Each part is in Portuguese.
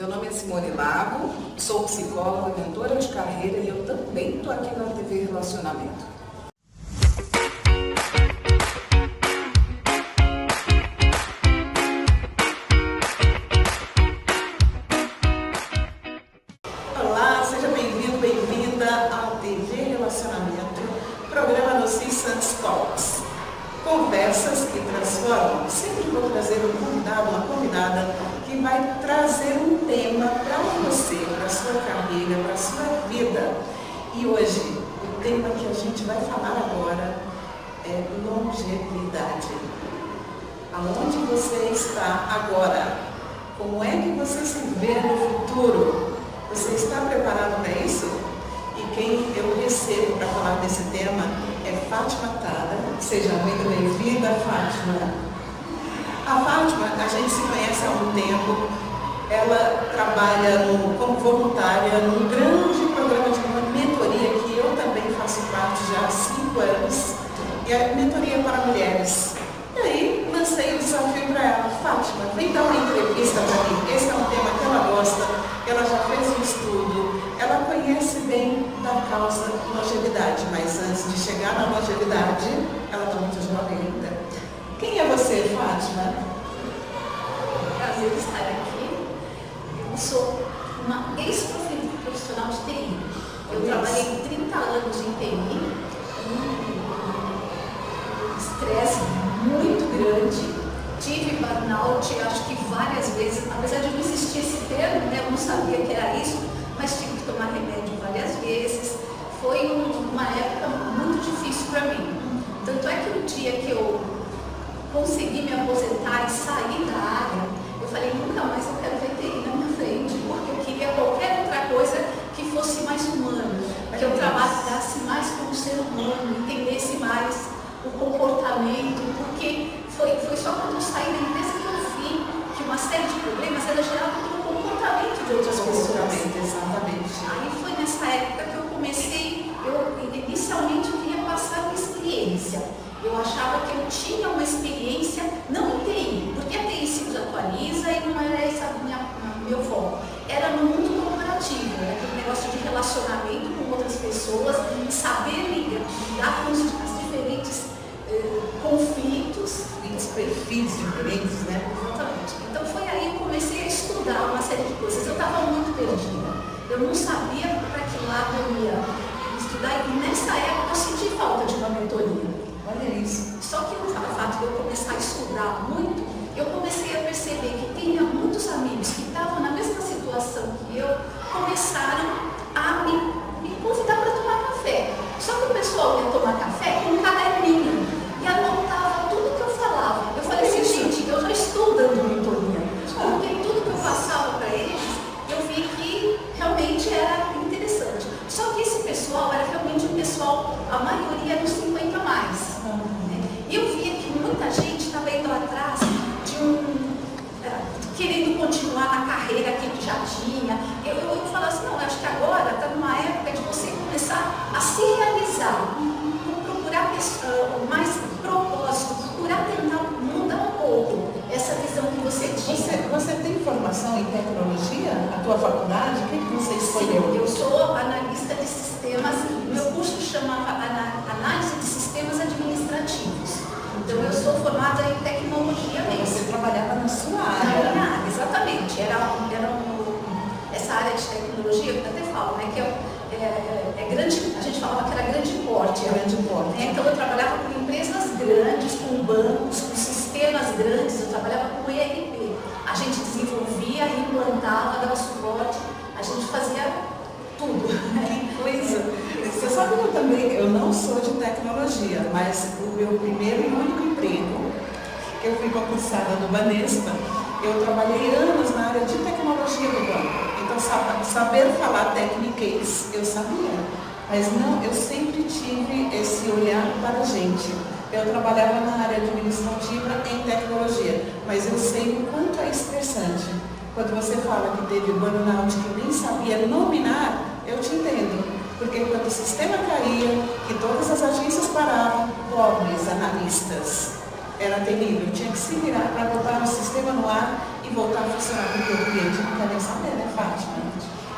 Meu nome é Simone Lago, sou psicóloga, mentora de carreira e eu também estou aqui na TV Relacionamento. Olá, seja bem-vindo, bem-vinda ao TV Relacionamento, programa dos Santos Talks. Conversas que transformam. Sempre vou trazer um convidado, uma convidada que vai trazer um tema para você, para a sua carreira, para a sua vida. E hoje, o tema que a gente vai falar agora é longevidade. Aonde você está agora? Como é que você se vê no futuro? Você está preparado para isso? E quem eu recebo para falar desse tema é Fátima Tada. Seja muito bem-vinda, Fátima. A Fátima, a gente se conhece há algum tempo. Ela trabalha como voluntária num grande programa de mentoria que eu também faço parte já há 5 anos. E é mentoria para mulheres. E aí, lancei o desafio para ela. Fátima, vem dar uma entrevista para mim. Esse é um tema que ela gosta. Ela já fez um estudo. Ela conhece bem da causa longevidade. Mas antes de chegar na longevidade, ela está muito jovem ainda. Quem é você, Fátima? Prazer estar aqui. Eu sou uma ex-profissional de TI. Eu trabalhei 30 anos em TI, um estresse muito grande. Tive burnout, acho que várias vezes, apesar de não existir esse termo, né, eu não sabia que era isso, mas tive que tomar remédio várias vezes. Foi uma época muito difícil para mim. Tanto é que no dia que eu consegui me aposentar e sair da área, eu falei, nunca mais eu quero ver TI na minha frente, porque eu queria qualquer outra coisa que fosse mais humana, que eu trabalhasse mais como ser humano, entendesse mais o comportamento, porque foi só quando eu saí da empresa que eu vi que uma série de problemas era gerado pelo comportamento de outras pessoas. Exatamente. Aí foi nessa época que eu comecei, inicialmente eu queria passar uma experiência. Eu achava que eu tinha uma experiência, não em TI, porque a TI se atualiza e não era esse meu foco. Era no mundo corporativo, era aquele negócio de relacionamento com outras pessoas, saber lidar com os diferentes conflitos. Perfis diferentes, né? Exatamente. Então foi aí que eu comecei a estudar uma série de coisas. Eu estava muito perdida. Eu não sabia para que lado eu ia estudar e nessa época eu senti falta de uma mentoria. Olha isso. Só que o fato de eu começar a estudar muito, eu comecei a perceber que tinha muitos amigos que estavam na mesma situação que eu, começaram a me convidar para tomar café. Só que o pessoal ia tomar café com um caderninho e anotava tudo que eu falava. Eu falei assim, gente, eu já estou dando mentoria. Porque tudo que eu passava para eles, eu vi que realmente era interessante. Só que esse pessoal era realmente um pessoal, a maioria nos 50 a mais. E eu via que muita gente estava indo atrás de querendo continuar na carreira que ele já tinha. Eu falava assim, não, acho que agora está numa época de você começar a se realizar, procurar mais propósito, procurar tentar mudar um pouco essa visão que você tinha. Você tem formação em tecnologia? A tua faculdade? O que você escolheu? Sim, eu sou analista de sistemas, meu curso chamava Análise de Sistemas Administrativos. Então eu sou formada em tecnologia mesmo. Você trabalhava na sua Na área. minha área, exatamente. Essa área de tecnologia, eu até falo, né, que é grande, a gente falava que era grande porte. Grande porte. Né? Então eu trabalhava com empresas grandes, com bancos, com sistemas grandes, eu trabalhava com ERP. A gente desenvolvia, implantava, dava suporte, a gente fazia tudo. Que coisa! Você sabe que eu não sou de tecnologia, mas o meu primeiro e único emprego, que eu fui concursada no Banespa, eu trabalhei anos na área de tecnologia do banco. Então, saber falar técnicas, eu sabia. Mas não, eu sempre tive esse olhar para a gente. Eu trabalhava na área administrativa em tecnologia, mas eu sei o quanto é estressante. Quando você fala que teve burnout, que nem sabia nominar, eu te entendo. Porque quando o sistema caía, que todas as agências paravam, pobres analistas, era terrível. Tinha que se virar para botar o sistema no ar e que voltar a funcionar porque o cliente não quer nem saber, né, Fátima?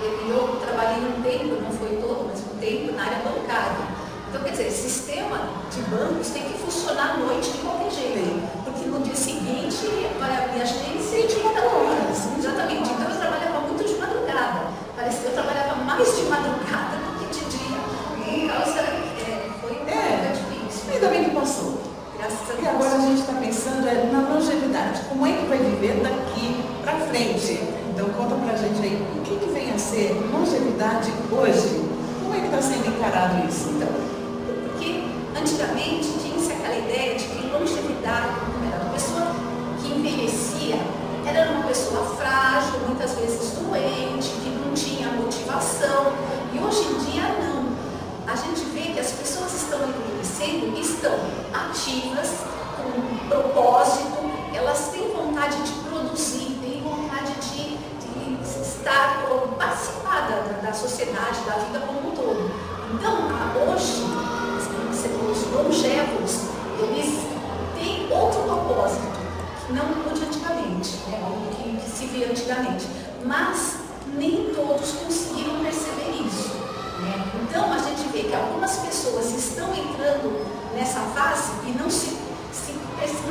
Eu trabalhei um tempo, não foi todo, mas um tempo na área bancária. Então, quer dizer, o sistema de bancos tem que funcionar à noite de qualquer jeito, porque no dia seguinte vai abrir a agência e tinha horas. Exatamente. Então, eu trabalhava muito de madrugada. Parece que eu trabalhava mais de madrugada do que de dia. Por causa, foi difícil. Ainda bem que passou. Graças a Deus. E agora a gente está pensando na longevidade. Como é que vai viver daqui para frente? Então, conta pra gente aí, o que vem a ser longevidade hoje? Como é que está sendo encarado isso, então? Porque antigamente tinha-se aquela ideia de que longevidade era uma pessoa que envelhecia, era uma pessoa frágil, muitas vezes doente, que não tinha motivação. E hoje em dia não. A gente vê que as pessoas estão envelhecendo e estão ativas, com propósito, elas têm vontade de produzir, têm vontade de estar, participar da sociedade, da vida como um todo. Então, hoje, os longevos, eles têm outro propósito, que não o de antigamente, algo que se via antigamente. Mas nem todos conseguiram perceber isso. Então, a gente vê que algumas pessoas estão entrando nessa fase e não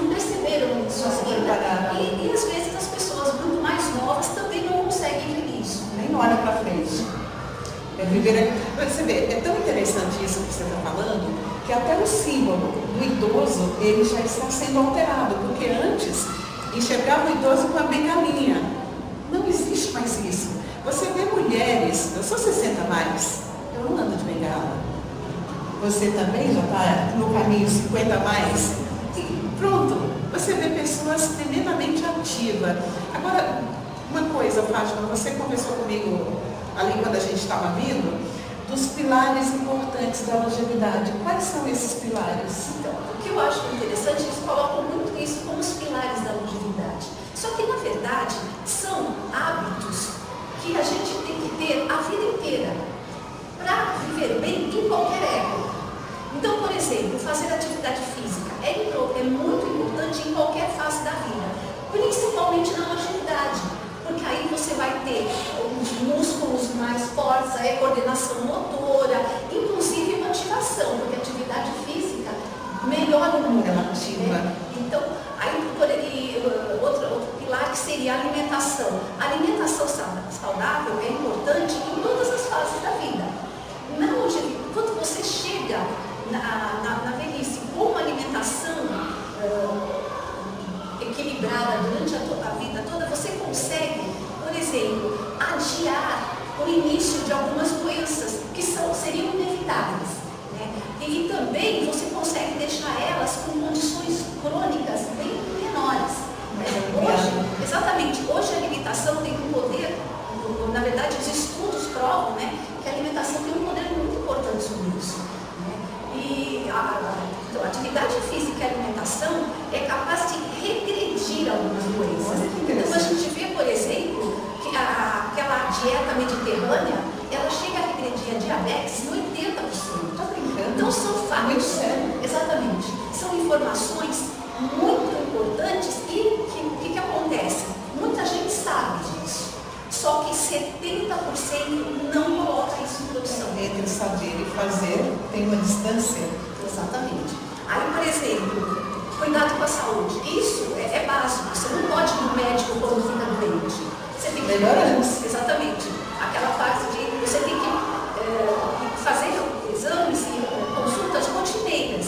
perceberam isso ainda. E às vezes as pessoas muito mais novas também não conseguem ver isso. Nem olha para frente. Você vê, é tão interessante isso que você está falando, que até o símbolo do idoso, ele já está sendo alterado, porque antes enxergava o idoso com a bengalinha. Não existe mais isso. Você vê mulheres, eu sou 60 mais, eu não ando de bengala. Você também já está no caminho 50 mais? E pronto, você vê pessoas tremendamente ativas. Agora, uma coisa, Fátima, você conversou comigo ali quando a gente estava vindo, dos pilares importantes da longevidade. Quais são esses pilares? Então, o que eu acho interessante, eles colocam muito isso como os pilares da longevidade. Só que, na verdade, são hábitos que a gente tem que ter a vida inteira para viver bem em qualquer época. Então, por exemplo, fazer atividade física é muito importante em qualquer fase da vida, principalmente na longevidade, porque aí você vai ter os músculos mais fortes, a coordenação motora, inclusive motivação, porque a atividade física melhora o humor. Ela ativa. Então, aí outro pilar que seria a alimentação. A alimentação saudável é importante em todas as fases da vida. Quando você chega na velhice com uma alimentação equilibrada durante a vida toda, você consegue, por exemplo, adiar o início de algumas doenças que seriam inevitáveis. E também você consegue deixar elas com condições crônicas bem menores. Hoje a alimentação tem um poder, na verdade os estudos provam que a alimentação tem um poder muito importante sobre isso. E a atividade física e a alimentação é capaz de regredir algumas doenças. Então a gente vê, por exemplo, que aquela dieta mediterrânea, ela chega a regredir a diabetes em 80%. Então são fatos, exatamente, são informações muito importantes e o que acontece? Muita gente sabe disso, só que 70% não coloca isso em produção. Entre saber e fazer tem uma distância. Exatamente. Aí, por exemplo, cuidado com a saúde. Isso é básico. Você não pode ir no médico quando fica doente. Você tem que melhor antes. Exatamente. Aquela fase de você tem que fazer exames e consultas rotineiras.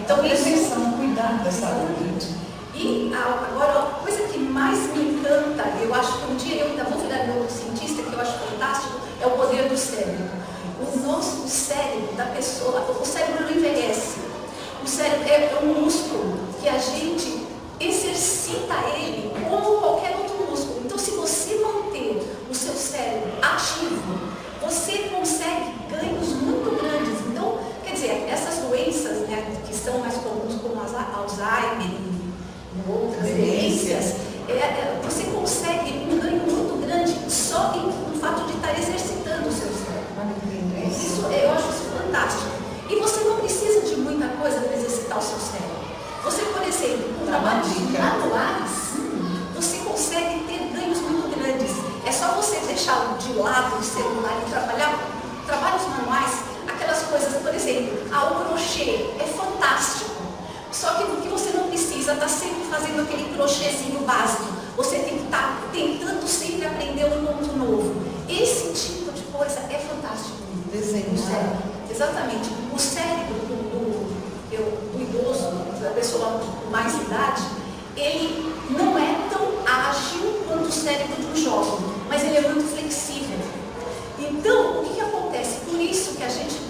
Então, prevenção, cuidar da saúde. E agora, a coisa que mais me encanta, eu acho que um dia eu ainda vou virar neurocientista, que eu acho fantástico, é o poder do cérebro. O cérebro da pessoa, o cérebro não envelhece. O cérebro é um músculo que a gente exercita ele como qualquer outro músculo. Então, se você manter o seu cérebro ativo, você consegue ganhos muito grandes. Então, quer dizer, essas doenças que são mais comuns, como Alzheimer e outras demências, você consegue um ganho muito grande deixar de lado o celular e trabalhar trabalhos manuais, aquelas coisas, por exemplo, o crochê é fantástico. Só que você não precisa estar sempre fazendo aquele crochêzinho básico. Você tem que estar tentando sempre aprender um ponto novo. Esse tipo de coisa é fantástico. Desenho, né? Exatamente. O cérebro do idoso, da pessoa com mais idade, ele não é tão ágil quanto o cérebro do jovem, mas ele é muito flexível. Então, o que acontece? Por isso que a gente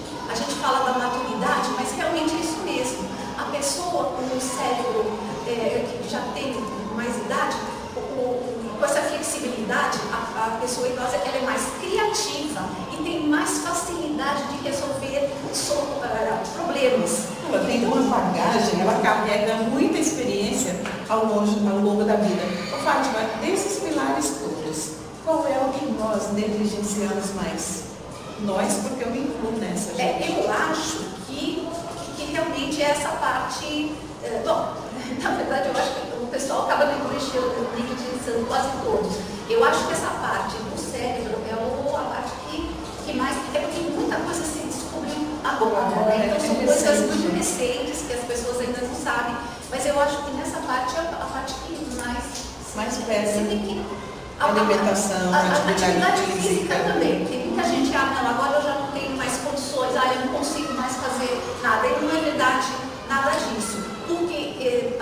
fala da maturidade, mas realmente é isso mesmo. A pessoa com o cérebro que já tem mais idade, com essa flexibilidade, a pessoa idosa ela é mais criativa e tem mais facilidade de resolver problemas. Ela tem uma bagagem, ela carrega muita experiência ao longo da vida. Ô, Fátima, desses pilares todos, qual é o que nós negligenciamos mais? Nós, porque eu me incluo nessa, gente. Eu acho que realmente é essa parte. Bom, na verdade, eu acho que o pessoal acaba negligenciando quase todos. Eu acho que essa parte do cérebro é a parte que mais. É porque muita coisa se descobriu agora, né? Então, são coisas muito recentes que as pessoas ainda não sabem. Mas eu acho que nessa parte é a parte que mais pesa. Alimentação, atividade física também. Tem muita gente, não, agora eu já não tenho mais condições, eu não consigo mais fazer nada. E não é verdade nada disso. Porque,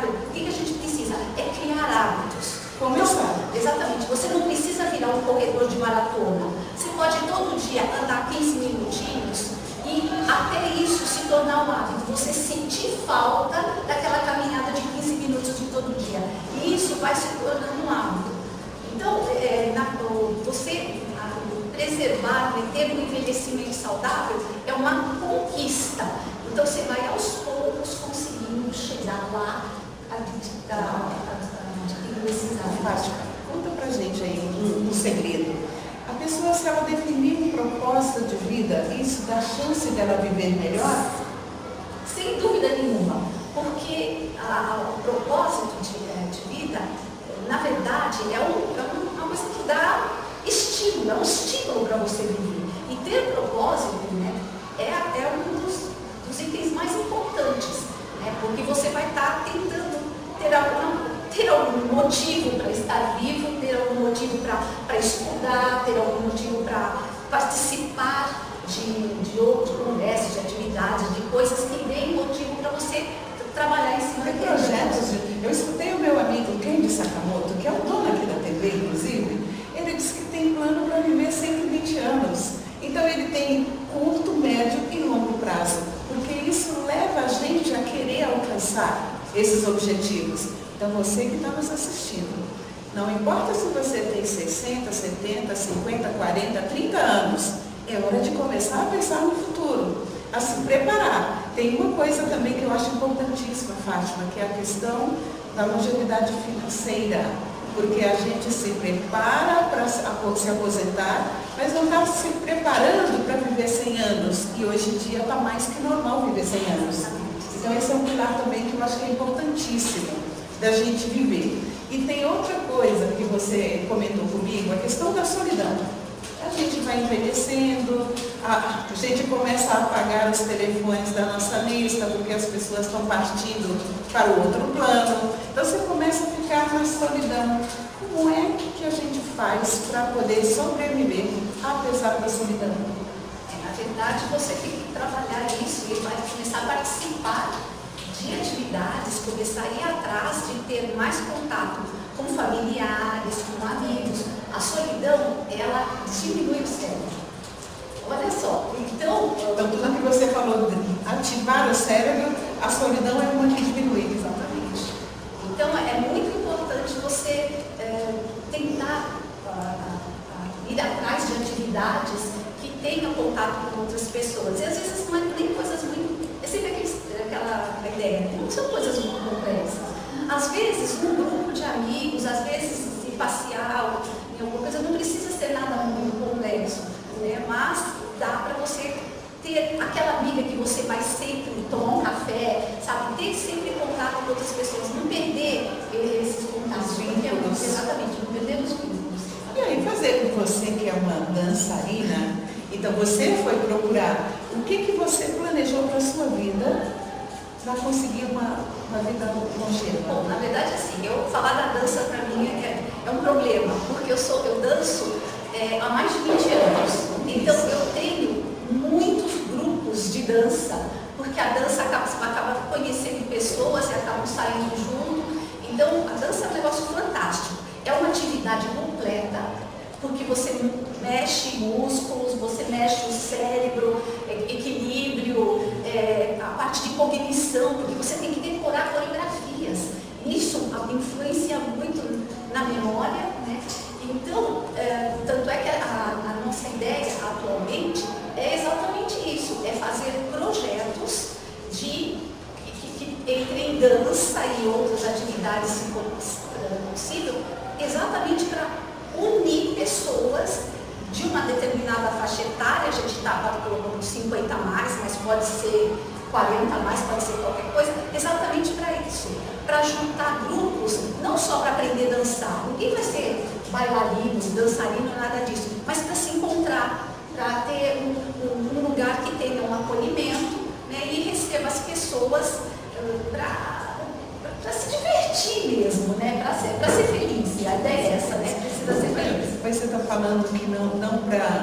o que a gente precisa é criar hábitos. Começar. Então, exatamente. Você não precisa virar um corredor de maratona. Você pode todo dia andar 15 minutinhos e até isso se tornar um hábito. Você sentir falta daquela caminhada de 15 minutos de todo dia. E isso vai se tornando um hábito. Então, você preservar, ter um envelhecimento saudável é uma conquista. Então, você vai aos poucos conseguindo chegar lá adquirindo esses hábitos. Conta pra gente aí um segredo. A pessoa, se ela definir um propósito de vida, isso dá chance dela viver melhor? Sem dúvida nenhuma. Porque o propósito de vida, na verdade, é uma coisa que dá estímulo, é um estímulo para você viver. E ter propósito, né, é um dos itens mais importantes, né, porque você vai estar tentando ter algum motivo para estar vivo, ter algum motivo para estudar, ter algum motivo para participar de outros congressos, de atividades, de coisas que deem motivo para você trabalhar em cima de projetos. Eu escutei o meu amigo Kendi Sakamoto, que é o dono aqui da TV, inclusive, ele disse que tem plano para viver 120 anos. Então ele tem curto, médio e longo prazo, porque isso leva a gente a querer alcançar esses objetivos. Então você que está nos assistindo, não importa se você tem 60, 70, 50, 40, 30 anos, é hora de começar a pensar no futuro, a se preparar. Tem uma coisa também que eu acho importantíssima, Fátima, que é a questão da longevidade financeira, porque a gente se prepara para se aposentar, mas não está se preparando para viver 100 anos, e hoje em dia está mais que normal viver 100 anos. Então esse é um pilar também que eu acho que é importantíssimo da gente viver. E tem outra coisa que você comentou comigo, a questão da solidão. A gente vai envelhecendo, a gente começa a apagar os telefones da nossa lista, porque as pessoas estão partindo para o outro plano. Então você começa a ficar na solidão. Como é que a gente faz para poder sobreviver apesar da solidão? Na verdade, você tem que trabalhar isso e vai começar a participar de atividades, começar a ir atrás de ter mais contato com familiares, com amigos. A solidão, ela diminui o cérebro. Olha só, então tudo que você falou de ativar o cérebro, a solidão é uma que diminui. Exatamente. Então é muito importante você tentar ir atrás de atividades que tenham contato com outras pessoas. E às vezes não é nem coisas muito. É sempre aquela ideia, não são coisas muito complexas. Às vezes, um grupo de amigos, às vezes, se passear em alguma coisa, não precisa ser nada muito complexo, né? Mas dá para você ter aquela amiga que você vai sempre tomar um café, sabe? Ter sempre contato com outras pessoas, não perder esses contatos. Vínculos. Exatamente, não perder os vínculos. E aí, você que é uma dançarina, então você foi procurar o que você planejou para a sua vida para conseguir uma vida longeva? Bom, na verdade, assim, eu falar da dança para mim é um problema, porque eu danço há mais de 20 anos. Então, eu tenho muitos grupos de dança, porque a dança acaba conhecendo pessoas e acabam saindo junto. Então, a dança é um negócio fantástico. É uma atividade completa, porque você mexe músculos, você mexe o cérebro, equilíbrio, a parte de cognição, porque você tem que decorar coreografias. Isso influencia muito na memória, né? Então, tanto é que a nossa ideia atualmente é exatamente isso, é fazer projetos que entrem em dança e outras atividades, se for possível, exatamente para unir pessoas de uma determinada faixa etária. A gente está colocando 50 a mais, mas pode ser 40 a mais, pode ser qualquer coisa, exatamente para isso, para juntar grupos, não só para aprender a dançar, ninguém vai ser bailarino, dançarino, nada disso, mas para se encontrar, para ter um lugar que tenha um acolhimento, né, e receba as pessoas para se divertir mesmo, né, para ser feliz. A ideia é essa, né? Precisa ser feliz. Mas você está falando que não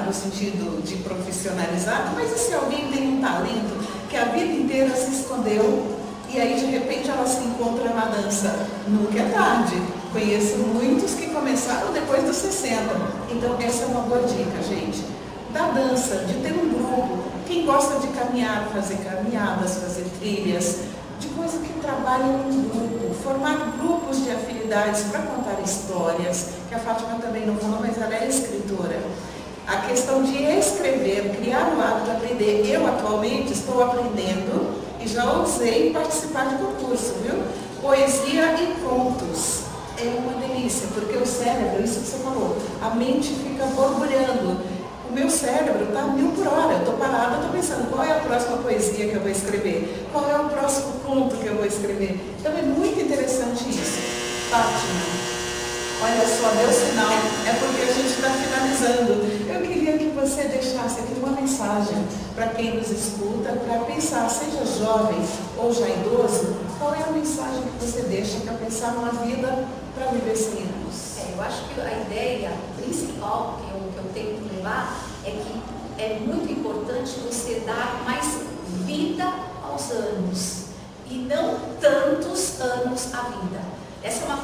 no sentido de profissionalizar, mas e se alguém tem um talento que a vida inteira se escondeu e aí de repente ela se encontra na dança? Nunca é tarde. Conheço muitos que começaram depois dos 60. Então essa é uma boa dica, gente. Da dança, de ter um grupo. Quem gosta de caminhar, fazer caminhadas, fazer trilhas, de coisa que trabalha em grupo, formar grupos de afinidades para contar histórias, que a Fátima também não falou, mas ela é escritora. A questão de escrever, criar o hábito de aprender. Eu atualmente estou aprendendo e já ousei participar de concurso, viu? Poesia e contos. É uma delícia, porque o cérebro, isso que você falou, a mente fica borbulhando. O meu cérebro está a 1000 por hora, eu estou parada, estou pensando qual é a próxima poesia que eu vou escrever, qual é o próximo conto que eu vou escrever. Então é muito interessante isso. Fátima, olha só, deu sinal, é porque a gente está finalizando. Eu queria que você deixasse aqui uma mensagem para quem nos escuta, para pensar, seja jovem ou já idoso, qual é a mensagem que você deixa para pensar numa vida para viver sem anos? Eu acho que a ideia principal que eu tenho que levar é que é muito importante você dar mais vida aos anos e não tantos anos à vida. Essa é uma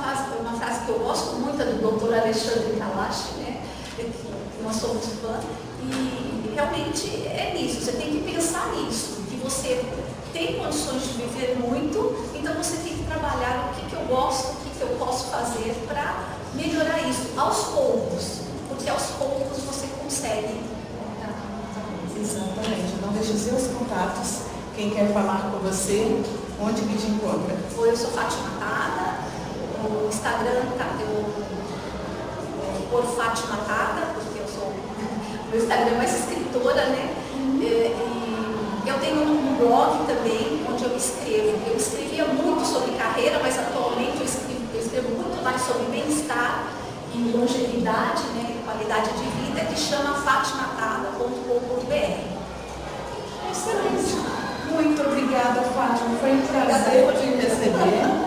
frase que eu gosto muito, é do Dr. Alexandre Kalash, né? Que nós somos fãs, e realmente é nisso, você tem que pensar nisso, que você tem condições de viver muito, então você tem que trabalhar o que eu gosto, o que eu posso fazer para melhorar isso, aos poucos, porque aos poucos você consegue. Exatamente, então deixe os seus contatos, quem quer falar com você, onde que te encontra? Eu sou Fátima Tada, o Instagram por Fátima Tada, porque eu sou, meu Instagram é mais escritora, né? E eu tenho um blog também, onde eu escrevo. Eu escrevia muito sobre carreira, mas atualmente eu escrevo muito mais sobre bem-estar e longevidade, né, qualidade de vida, que chama fatimatada.com.br. Excelente. Muito obrigada, Fátima. Foi um prazer te receber.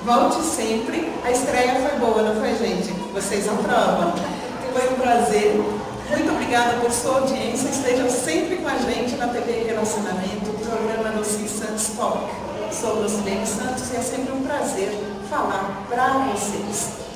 Volte sempre. A estreia foi boa, não foi, gente? Vocês aprovam. Foi um prazer. Muito obrigada por sua audiência. Estejam sempre com a gente na TV Relacionamento, o programa do Cis Santos Talk. Sou Lucilene Santos e é sempre um prazer falar para vocês.